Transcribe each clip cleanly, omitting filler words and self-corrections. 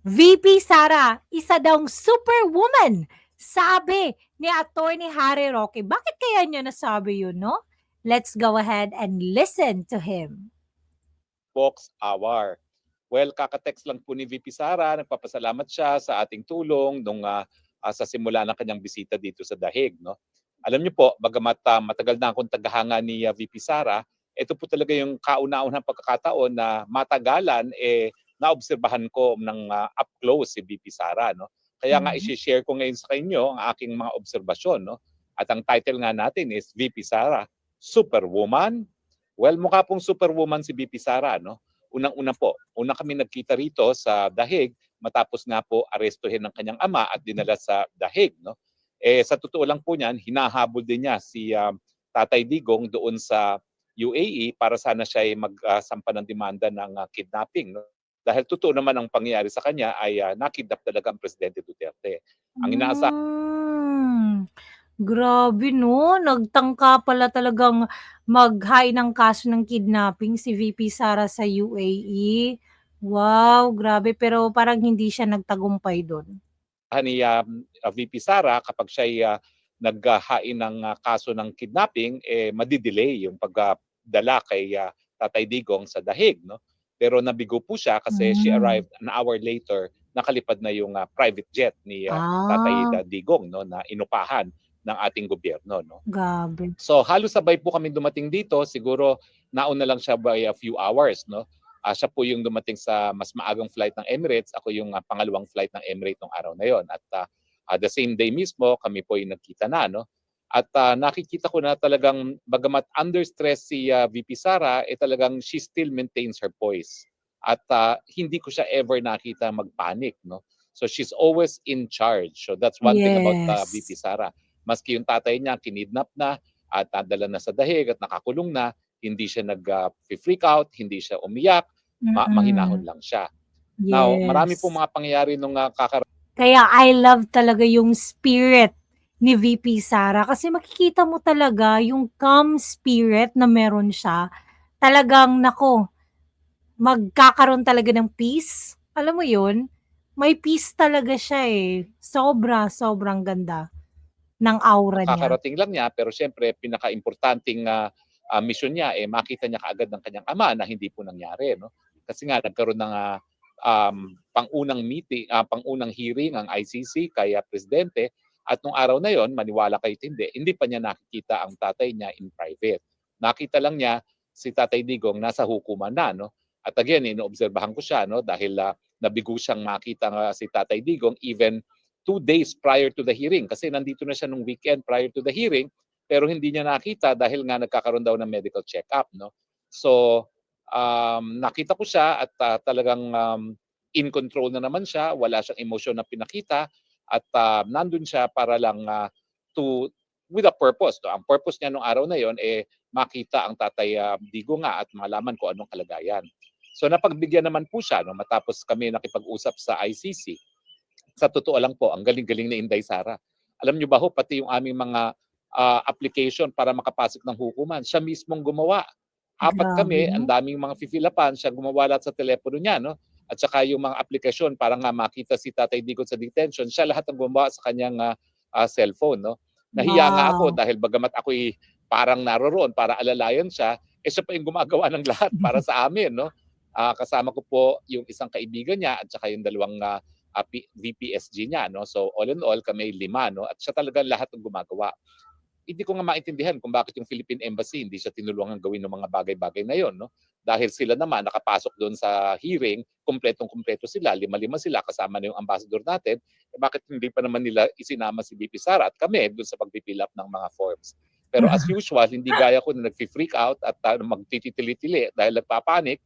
VP Sara, isa daw superwoman, sabi ni Attorney Harry Roque. Bakit kaya niya nasabi yun, no? Let's go ahead and listen to him. Box Hour. Well, kakatext lang po ni VP Sara, nagpapasalamat siya sa ating tulong sa simula ng kanyang bisita dito sa Dahig. No? Alam niyo po, bagamat matagal na akong tagahanga ni VP Sara, ito po talaga yung kauna-unahang pagkakataon na matagalan naobserbahan ko ng up close si VP Sara. No? Kaya nga isi-share ko ngayon sa inyo ang aking mga obserbasyon. No? At ang title nga natin is VP Sara, Superwoman. Well, mukha pong superwoman si VP Sara. No? Unang-una po, kami nagkita rito sa Dahig matapos nga po arestuhin ng kanyang ama at dinala sa Dahig. No? Sa totoo lang po niyan, hinahabol din niya si Tatay Digong doon sa UAE para sana siya ay magsampa ng demanda ng kidnapping. No? Dahil totoo naman ang pangyayari sa kanya ay nakidnap talaga ang Presidente Duterte. Ang inaasa Grabe 'no, nagtangka pala talagang mag-hain ng kaso ng kidnapping si VP Sara sa UAE. Wow, grabe pero parang hindi siya nagtagumpay dun. ni VP Sara kapag siya ay naghahain ng kaso ng kidnapping, madidelay yung pagdala kay Tatay Digong sa Dahig. No? Pero nabigo po siya kasi she arrived an hour later, nakalipad na yung private jet ni Tatay Ah, Digong no, na inupahan ng ating gobyerno. No? grabe. So halos sabay po kami dumating dito, siguro nauna lang siya by a few hours. No? Siya po yung dumating sa mas maagang flight ng Emirates, ako yung pangalawang flight ng Emirates nung araw na yon. At the same day mismo, kami po yung nagkita na. No? At nakikita ko na talagang bagamat under stress si VP Sara, talagang she still maintains her poise. At hindi ko siya ever nakita magpanic. No? So she's always in charge. So that's one thing about VP Yes. Sara. Maski yung tatay niya kinidnap na at nadala na sa Dahig at nakakulong na, hindi siya nag-freak out, hindi siya umiyak, mahinahon lang siya. Now, marami pong Yes. mga pangyayari nung Kaya I love talaga yung spirit ni VP Sara kasi makikita mo talaga yung calm spirit na meron siya. Talagang naku, magkakaroon talaga ng peace. Alam mo yun? May peace talaga siya eh. Sobra, sobrang ganda ng aura niya. kakarating lang niya, pero siyempre pinaka-importanting mission niya makita niya kaagad ng kanyang ama na hindi po nangyari. No? Kasi nga nagkaroon ng pangunang meeting, pangunang hearing ang ICC kay Presidente at nung araw na yon, maniwala kayo hindi pa niya nakikita ang tatay niya in private. Nakita lang niya si Tatay Digong nasa hukuman na. No? At again, inoobserbahan ko siya no? Dahil nabigo siyang makita si Tatay Digong even 2 days prior to the hearing kasi nandito na siya nung weekend prior to the hearing pero hindi niya nakita dahil nga nagkakaroon daw ng medical check-up. No? So, nakita ko siya at talagang in control na naman siya, wala siyang emosyon na pinakita at nandun siya para lang to with a purpose. No? Ang purpose niya nung araw na yon makita ang Tatay Digo nga at malaman ko anong kalagayan. So napagbigyan naman po siya no, matapos kami nakipag-usap sa ICC. Sa totoo lang po, ang galing-galing ni Inday Sara. Alam niyo ba ho, pati yung aming mga application para makapasok ng hukuman, siya mismong gumawa. Apat Grabe, kami, ang no? daming mga fifilapan, siya gumawa lahat sa telepono niya. No? At saka yung mga aplikasyon para nga makita si Tatay Digong sa detention, siya lahat ang gumawa sa kanyang cellphone. No? Nahiya nga ako Wow. dahil bagamat ako'y parang naroroon para alalayan siya, siya pa yung gumagawa ng lahat para sa amin. No? Kasama ko po yung isang kaibigan niya at saka yung dalawang VPSG niya. No? So all in all, kami 5. No? At siya talaga lahat ng gumagawa. Hindi ko nga maintindihan kung bakit yung Philippine Embassy hindi siya tinulungan gawin ng mga bagay-bagay na yon. No? Dahil sila naman nakapasok doon sa hearing, kumpletong-kumpleto sila, 5 sila, kasama na yung ambassador natin, bakit hindi pa naman nila isinama si VP Sara at kami doon sa pag-fill up ng mga forms. Pero as usual, hindi gaya ko na nag-freak out at magtitili-tili dahil nagpapanik,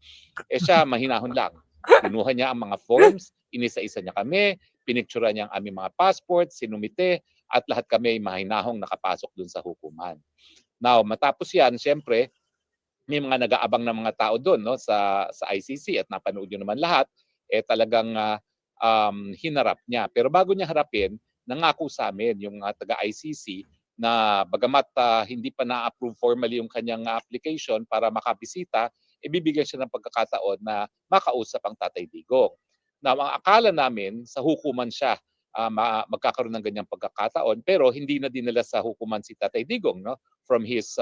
siya mahinahon lang. Kinuha niya ang mga forms, inisa-isa niya kami, pinictura niya ang aming mga passport, sinumite, at lahat kami ay mahinahong nakapasok dun sa hukuman. Now, matapos yan, siyempre, may mga nag-aabang na mga tao doon no, sa ICC at napanood nyo naman lahat, talagang hinarap niya. Pero bago niya harapin, nangako sa amin yung taga-ICC na bagamat hindi pa na-approve formally yung kanyang application para makabisita, ibibigyan siya ng pagkakataon na makausap ang Tatay Digong. Na ang akala namin sa hukuman siya magkakaroon ng ganyang pagkakataon, pero hindi na dinala sa hukuman si Tatay Digong, no? From his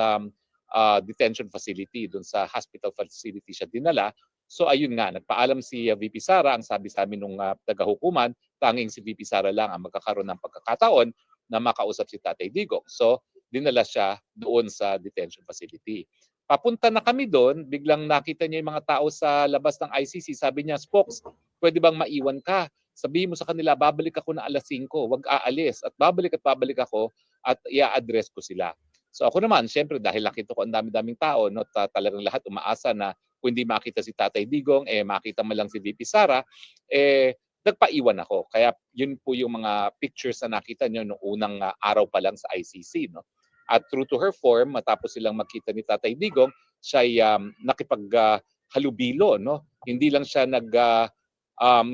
detention facility, dun sa hospital facility siya dinala. So ayun nga, nagpaalam si VP Sara, ang sabi sa amin nung taga-hukuman, tanging si VP Sara lang ang magkakaroon ng pagkakataon na makausap si Tatay Digong. So dinala siya doon sa detention facility. Papunta na kami doon, biglang nakita niya yung mga tao sa labas ng ICC. Sabi niya, Spokes, pwede bang maiwan ka? Sabihin mo sa kanila, babalik ako na alas 5, wag aalis. At babalik ako at i-address ko sila. So ako naman, syempre dahil nakita ko ang dami-daming tao, no, talagang lahat umaasa na kung hindi makita si Tatay Digong, makita mo lang si VP Sara, nagpaiwan ako. Kaya yun po yung mga pictures na nakita nyo noong unang araw pa lang sa ICC. No? At true to her form, matapos silang makita ni Tatay Digong, siya ay nakipaghalubilo. No? Hindi lang siya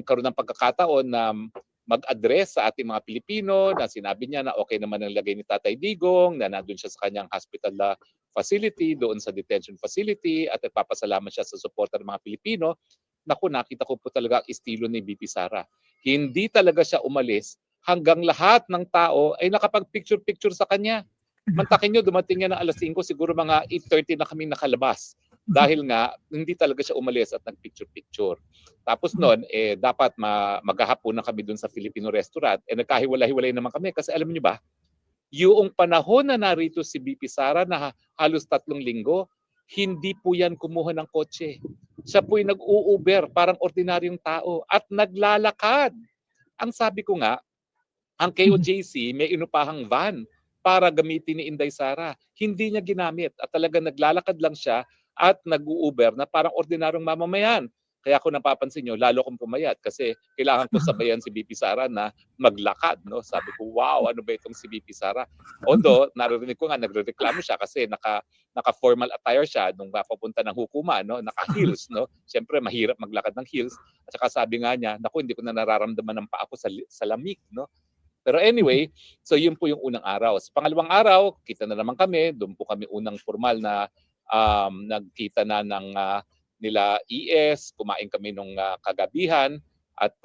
karoon ng pagkakataon na mag-address sa ating mga Pilipino na sinabi niya na okay naman ang lagay ni Tatay Digong, na nandun siya sa kanyang hospital facility, doon sa detention facility, at nagpapasalamat siya sa suporta ng mga Pilipino. Naku, nakita ko po talaga ang estilo ni VP Sara. Hindi talaga siya umalis hanggang lahat ng tao ay nakapag-picture-picture sa kanya. Mantakin nyo, dumating niya ng alas 5, siguro mga 8:30 na kaming nakalabas. Dahil nga, hindi talaga siya umalis at nag-picture-picture. Tapos noon, dapat maghahapon na kami doon sa Filipino restaurant. Nagkahiwalay-hiwalay naman kami kasi alam niyo ba, yung panahon na narito si BP Sara na halos 3 linggo, hindi po yan kumuha ng kotse. Siya po'y nag-u-Uber, parang ordinaryong tao, at naglalakad. Ang sabi ko nga, ang KOJC may inupahang van para gamitin ni Inday Sara. Hindi niya ginamit at talagang naglalakad lang siya at nag-u-Uber na parang ordinaryong mamamayan. Kaya ako napapansin nyo, lalo akong pumayat kasi kailangan ko sabayan si BP Sara na maglakad. No? Sabi ko, wow, ano ba itong si BP Sara? Although, naririnig ko nga, nagre-reklamo siya kasi naka-formal attire siya nung papunta ng hukuman, no? Naka-heels. No? Siyempre, mahirap maglakad ng heels. At saka sabi nga niya, naku, hindi ko na nararamdaman ng paa ko sa lamig. No? Pero anyway, so yun po yung unang araw. Sa pangalawang araw, kita na naman kami. Doon po kami unang formal na nagkita na ng nila ES. Kumain kami nung kagabihan at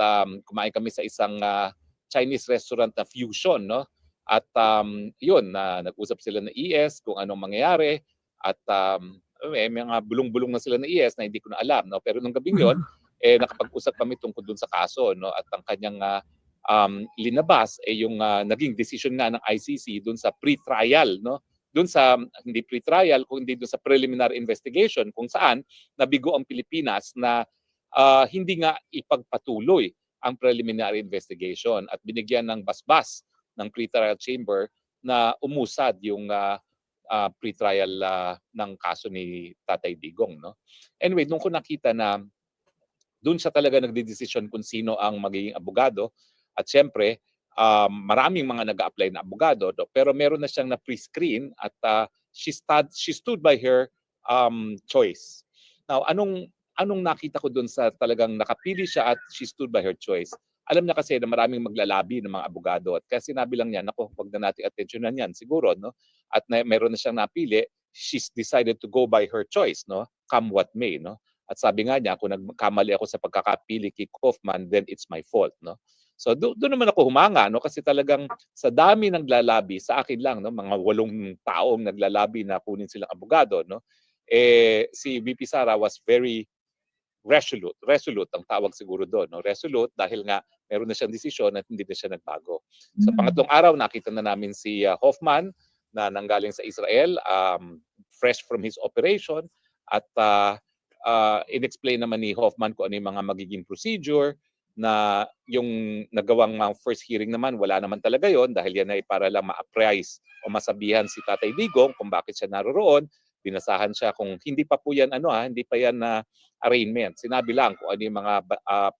kumain kami sa isang Chinese restaurant na Fusion. No? At yun, nag-usap sila ng ES kung anong mangyayari. At may mga bulong-bulong na sila ng ES na hindi ko na alam. No? Pero nung gabing yun, nakapag-usap kami tungkol dun sa kaso. No? At ang kanyang linabas yung naging decision nga ng ICC doon sa pre-trial, no? Doon sa hindi pre-trial kundi doon sa preliminary investigation kung saan nabigo ang Pilipinas na hindi nga ipagpatuloy ang preliminary investigation at binigyan ng basbas ng pre-trial chamber na umusad yung pre-trial ng kaso ni Tatay Digong, no? Anyway, nung ko nakita na doon siya talaga nagdedesisyon kung sino ang magiging abogado. At syempre, maraming mga nag-a-apply na abogado, pero meron na siyang na pre-screen at she stood by her choice. Now, anong nakita ko doon sa talagang nakapili siya at she stood by her choice? Alam niya kasi na maraming maglalabi ng mga abogado at kaya sinabi lang niya, nako, wag na natin atensyonan yan siguro, no? At meron na siyang napili, she's decided to go by her choice, no? Come what may, no? At sabi nga niya, kung nagkamali ako sa pagkakapili kay Kaufman, then it's my fault, no? So doon naman ako humanga, no, kasi talagang sa dami ng naglalabi sa akin lang, no, mga 8 taong naglalabi na kunin silang abogado, no. Si VP Sara was very resolute ang tawag siguro doon, no. Resolute dahil nga meron na siyang desisyon at hindi na siya nagbago. Sa pangatlong araw nakita na namin si Hoffman na nanggaling sa Israel, fresh from his operation at in-explain naman ni Hoffman kung ano yung mga magiging procedure na yung nagawang first hearing naman, wala naman talaga yon dahil yan ay para lang ma-apprise o masabihan si Tatay Digong kung bakit siya naroroon. Binasahan siya kung hindi pa po yan, hindi pa yan na arraignment. Sinabi lang kung ano yung mga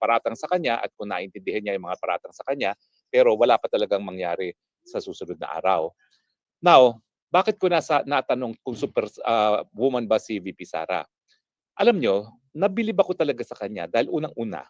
paratang sa kanya at kung naintindihan niya yung mga paratang sa kanya, pero wala pa talagang mangyari sa susunod na araw. Now, bakit ko natanong kung super woman ba si VP Sara? Alam nyo, nabilib ako talaga sa kanya dahil unang-una,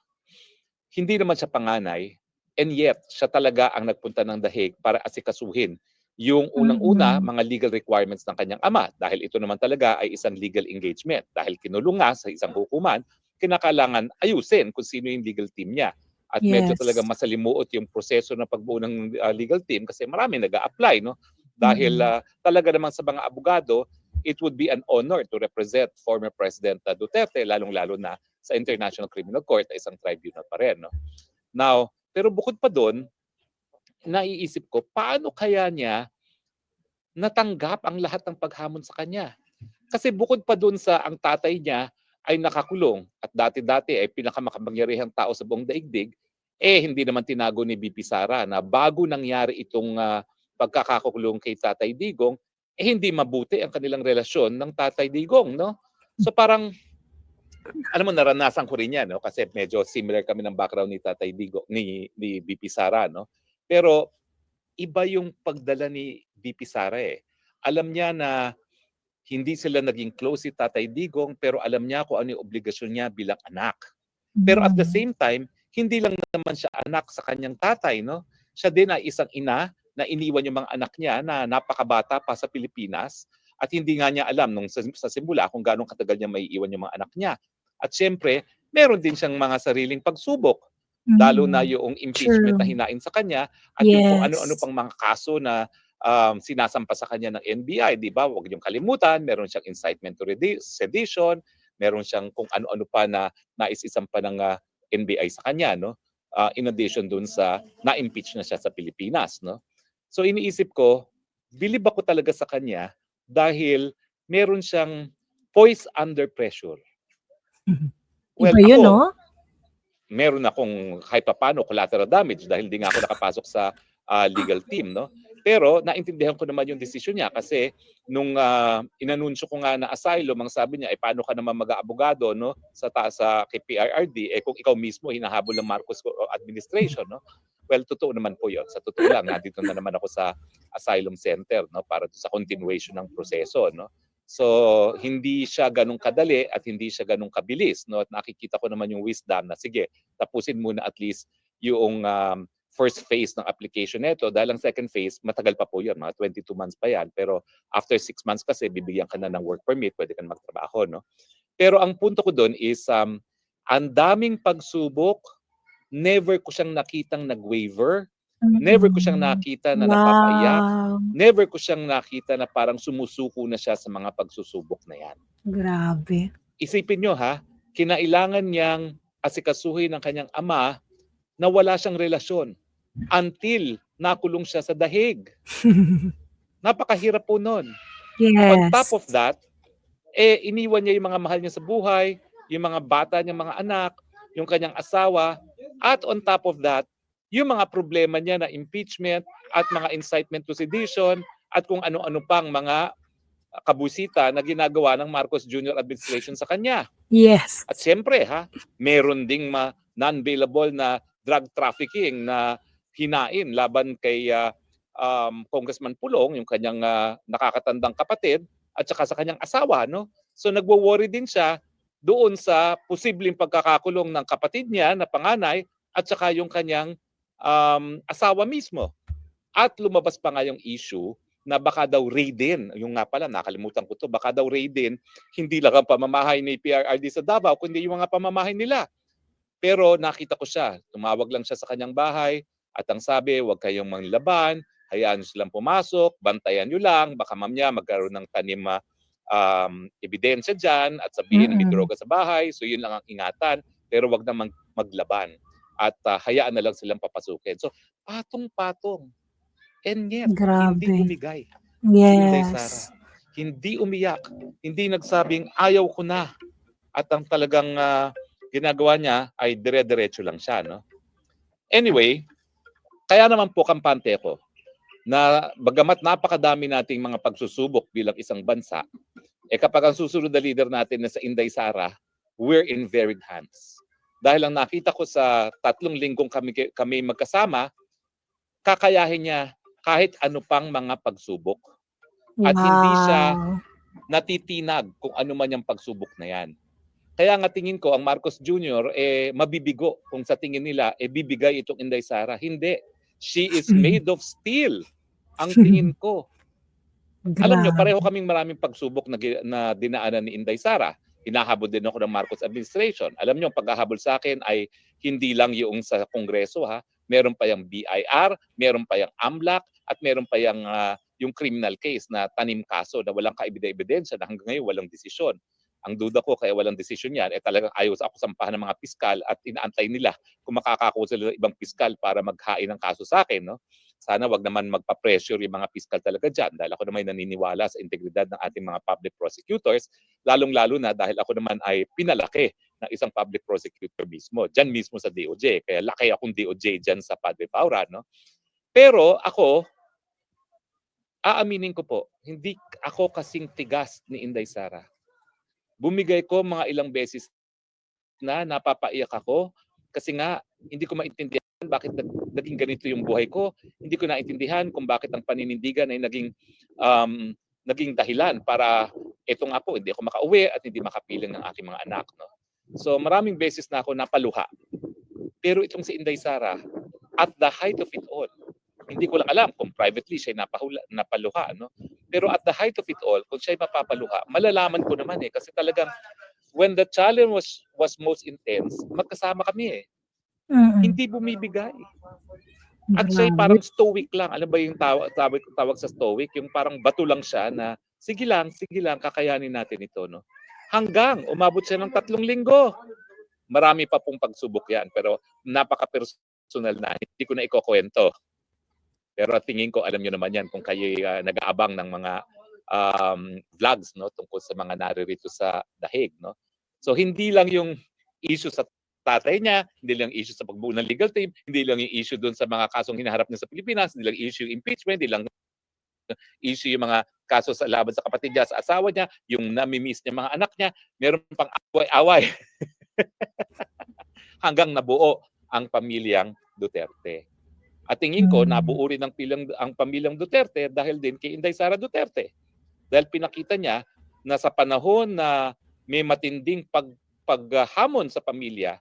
hindi naman siya panganay, and yet siya talaga ang nagpunta ng The Hague para asikasuhin yung unang-una mga legal requirements ng kanyang ama dahil ito naman talaga ay isang legal engagement dahil kinulong nga sa isang hukuman, kinakailangan ayusin kung sino yung legal team niya. at medyo talaga Yes. masalimuot yung proseso ng pagbuo ng legal team kasi marami nag-a-apply, no? Dahil Mm. talaga naman sa mga abogado, it would be an honor to represent former President Duterte, lalong-lalo na sa International Criminal Court na isang tribunal pa rin, no? Now, pero bukod pa doon, naiisip ko, paano kaya niya natanggap ang lahat ng paghamon sa kanya? Kasi bukod pa doon sa ang tatay niya ay nakakulong at dati-dati ay pinakamakapangyarihang tao sa buong daigdig, eh hindi naman tinago ni BP Sara na bago nangyari itong pagkakakulong kay Tatay Digong, eh hindi mabuti ang kanilang relasyon ng Tatay Digong, no? So parang, alam mo, naranasan ko rin yan, no? Kasi medyo similar kami ng background ni Tatay Digong, ni BP Sara, no? Pero iba yung pagdala ni BP Sara eh. Alam niya na hindi sila naging close si Tatay Digong pero alam niya kung ano yung obligasyon niya bilang anak. Pero at the Mm. same time, hindi lang naman siya anak sa kanyang tatay, no? Siya din ay isang ina na iniwan yung mga anak niya na napakabata pa sa Pilipinas at hindi nga niya alam nung sa simula kung gaano katagal niya maiiwan yung mga anak niya. At syempre, meron din siyang mga sariling pagsubok, lalo na Mm. yung impeachment na True. hinain sa kanya at yung kung ano-ano Yes. pang mga kaso na sinasampa sa kanya ng NBI, di ba? Huwag niyong kalimutan, meron siyang incitement to sedition, meron siyang kung ano-ano pa na nais-isampa ng NBI sa kanya, no? In addition dun sa na-impeach na siya sa Pilipinas, no? So iniisip ko, bilib ako talaga sa kanya dahil meron siyang poise under pressure. Mhm. Well, Iba yun, ako, 'no? meron akong kahit papaano collateral damage dahil hindi nga ako nakapasok sa legal team, no? Pero naintindihan ko naman yung desisyon niya kasi nung inanunsyo ko nga na asylum, ang sabi niya, eh paano ka naman mag-aabogado, no? Sa kay PRRD, eh kung ikaw mismo hinahabol ng Marcos administration, no? Well, totoo naman po 'yon. Sa totoo lang, nandito na naman ako sa asylum center, no, para sa continuation ng proseso, no? So, hindi siya ganun kadali at hindi siya ganun kabilis, no? At nakikita ko naman yung wisdom na sige, tapusin muna at least yung first phase ng application nito dahil ang second phase, matagal pa po yun, mga 22 months pa yan. Pero after 6 months kasi, bibigyan ka na ng work permit, pwede ka na magtrabaho, no? Pero ang punto ko doon is, ang daming pagsubok, never ko siyang nakitang nag-waiver, never ko siyang Mm. nakita na napapaiyak, Wow, never ko siyang nakita na parang sumusuko na siya sa mga pagsusubok na yan. grabe. Isipin nyo ha, kinailangan niyang asikasuhin ng kanyang ama na wala siyang relasyon until nakulong siya sa dahig. Napakahirap po nun. On top Yes. of that, eh iniwan niya yung mga mahal niya sa buhay, yung mga bata niya, mga anak, yung kanyang asawa, at on top of that, yung mga problema niya na impeachment at mga incitement to sedition at kung ano-ano pang mga kabusita na ginagawa ng Marcos Jr. administration sa kanya. Yes. At siyempre meron ding non-bailable na drug trafficking na hinain laban kay Congressman Pulong, yung kanyang nakakatandang kapatid, at saka sa kanyang asawa, no? So nagwo-worry din siya doon sa posibleng pagkakakulong ng kapatid niya na panganay at saka yung kanyang asawa mismo. At lumabas pa nga yung issue na baka daw raidin, yung nga pala, nakalimutan ko to, baka daw raidin, hindi lang ang pamamahay ni PRRD sa Davao, kundi yung mga pamamahay nila. Pero nakita ko siya, tumawag lang siya sa kanyang bahay, at ang sabi, huwag kayong manglaban, hayaan nyo silang pumasok, bantayan nyo lang, baka mamaya magkaroon ng tanim ebidensya dyan, at sabihin may Mm. droga sa bahay, so yun lang ang ingatan, pero wag na maglaban. At hayaan na lang silang papasukin. So, patong-patong. And yet, hindi Grabe. bumigay si Inday Sara. Yes. Hindi umiyak. Hindi nagsabing, ayaw ko na. At ang talagang ginagawa niya ay dire-diretso lang siya. No? Anyway, kaya naman po kampante ko na bagamat napakadami nating mga pagsusubok bilang isang bansa, eh kapag ang susunod na leader natin na sa Inday Sara, we're in very good hands. Dahil ang nakita ko sa 3 linggong kami magkasama, kakayahin niya kahit ano pang mga pagsubok. At hindi siya Wow. natitinag kung ano man yung pagsubok na yan. Kaya nga tingin ko ang Marcos Jr. Mabibigo kung sa tingin nila bibigay itong Inday Sara. Hindi. She is made of steel. Ang tingin ko. Alam nyo, pareho Grabe. kaming maraming pagsubok na dinaanan ni Inday Sara. hinahabol din ako ng Marcos administration. Alam niyo, ang paghahabol sa akin ay hindi lang yung sa Kongreso, ha. Meron pa yung BIR, meron pa yung AMLAC, at meron pa yung criminal case na tanim kaso na walang kaebidensya na hanggang ngayon walang desisyon. Ang duda ko kaya walang desisyon yan, talagang ayaw ako sampahan ng mga piskal at inaantay nila kung makakakuha sila ng ibang piskal para maghain ng kaso sa akin, no? Sana wag naman magpa-pressure yung mga piskal talaga dyan dahil ako naman naniniwala sa integridad ng ating mga public prosecutors, lalong-lalo na dahil ako naman ay pinalaki ng isang public prosecutor mismo, dyan mismo sa DOJ. Kaya laki akong DOJ dyan sa Padre Paura, no? Pero ako, aaminin ko po, hindi ako kasing tigas ni Inday Sara. Bumigay ko mga ilang beses na napapaiyak ako kasi nga hindi ko maintindihan bakit naging ganito yung buhay ko. Hindi ko naintindihan kung bakit ang paninindigan ay naging dahilan para eto nga po, hindi ako makauwi at hindi makapiling ng aking mga anak. No? So maraming beses na ako napaluha. Pero itong si Inday Sara, at the height of it all, hindi ko lang alam kung privately siya napaluha. No? Pero at the height of it all, kung siya mapapaluha, malalaman ko naman kasi talagang when the challenge was most intense, magkasama kami Hindi bumibigay. At siya parang stoic lang. Alam ba yung tawag sa stoic? Yung parang bato lang siya na, sige lang, kakayanin natin ito. No? Hanggang umabot siya ng 3 linggo. Marami pa pong pagsubok yan, pero napaka-personal na. Hindi ko na ikukwento. Pero tingin ko, alam nyo naman yan kung kayo nag-aabang ng mga vlogs tungkol sa mga naririto sa dahig. No? So hindi lang yung issue sa tatay niya, hindi lang issue sa pagbuo ng legal team, hindi lang yung issue doon sa mga kasong hinaharap niya sa Pilipinas, hindi lang issue yung impeachment, hindi lang issue yung mga kaso sa laban sa kapatid niya, sa asawa niya, yung nami-miss niya mga anak niya, meron pang away-away. Hanggang nabuo ang pamilyang Duterte. At tingin ko, nabuo rin ang pamilyang Duterte dahil din kay Inday Sara Duterte. Dahil pinakita niya na sa panahon na may matinding paghamon sa pamilya,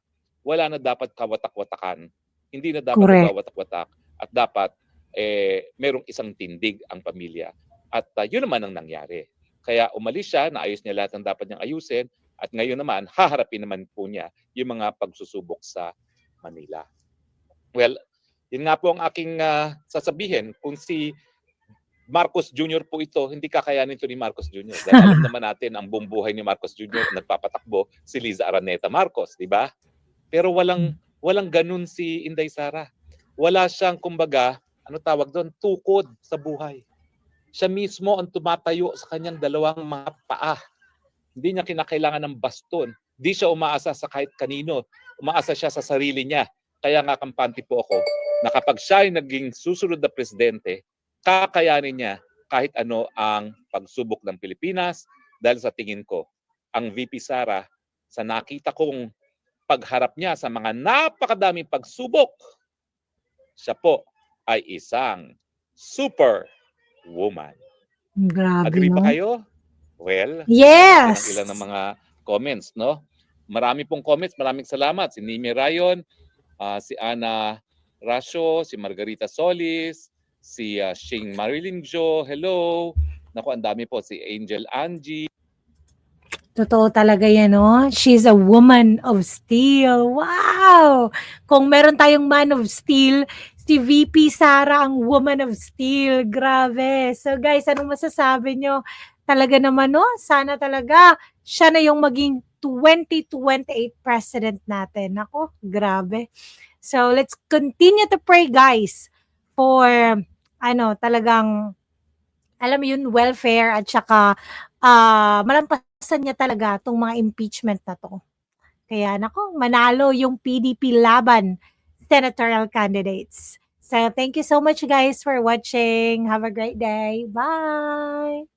wala na dapat kawatak-watakan. Hindi na dapat kawatak-watak. At dapat merong isang tindig ang pamilya. At yun naman ang nangyari. Kaya umalis siya, naayos niya lahat ng dapat niyang ayusin. At ngayon naman, haharapin naman po niya yung mga pagsusubok sa Manila. Well, yun nga po ang aking sasabihin. Kung si Marcos Jr. po ito, hindi kakayanin ito ni Marcos Jr. Dahil alam naman natin ang buong buhay ni Marcos Jr. nagpapatakbo si Liza Araneta Marcos, di ba? Pero walang ganun si Inday Sara. Wala siyang, kumbaga, ano tawag doon, tukod sa buhay. Siya mismo ang tumatayo sa kanyang dalawang mga paa. Hindi niya kinakailangan ng baston. Hindi siya umaasa sa kahit kanino. Umaasa siya sa sarili niya. Kaya nga kampante po ako na kapag siya ay naging susunod na presidente, kakayanin niya kahit ano ang pagsubok ng Pilipinas dahil sa tingin ko, ang VP Sara, sa nakita kong pagharap niya sa mga napakadaming pagsubok, siya po ay isang super woman. Grabe, Agree ba no? kayo? Well, yes! Ilan ng mga comments, no? Marami pong comments, maraming salamat. Si Nimi Rayon, si Ana Rasio, si Margarita Solis, si Shing Marilyn Jo, hello. Naku, ang dami po. Si Angel Angie. Totoo talaga yan, no? She's a woman of steel. Wow! Kung meron tayong man of steel, si VP Sara ang woman of steel. Grabe. So guys, anong masasabi nyo? Talaga naman, no? Sana talaga siya na yung maging 2028 president natin. Ako, grabe. So let's continue to pray, guys, for talagang alam mo yun, welfare at saka malampasan niya talaga itong mga impeachment na to. Kaya nako, manalo yung PDP laban senatorial candidates. So thank you so much guys for watching. Have a great day. Bye!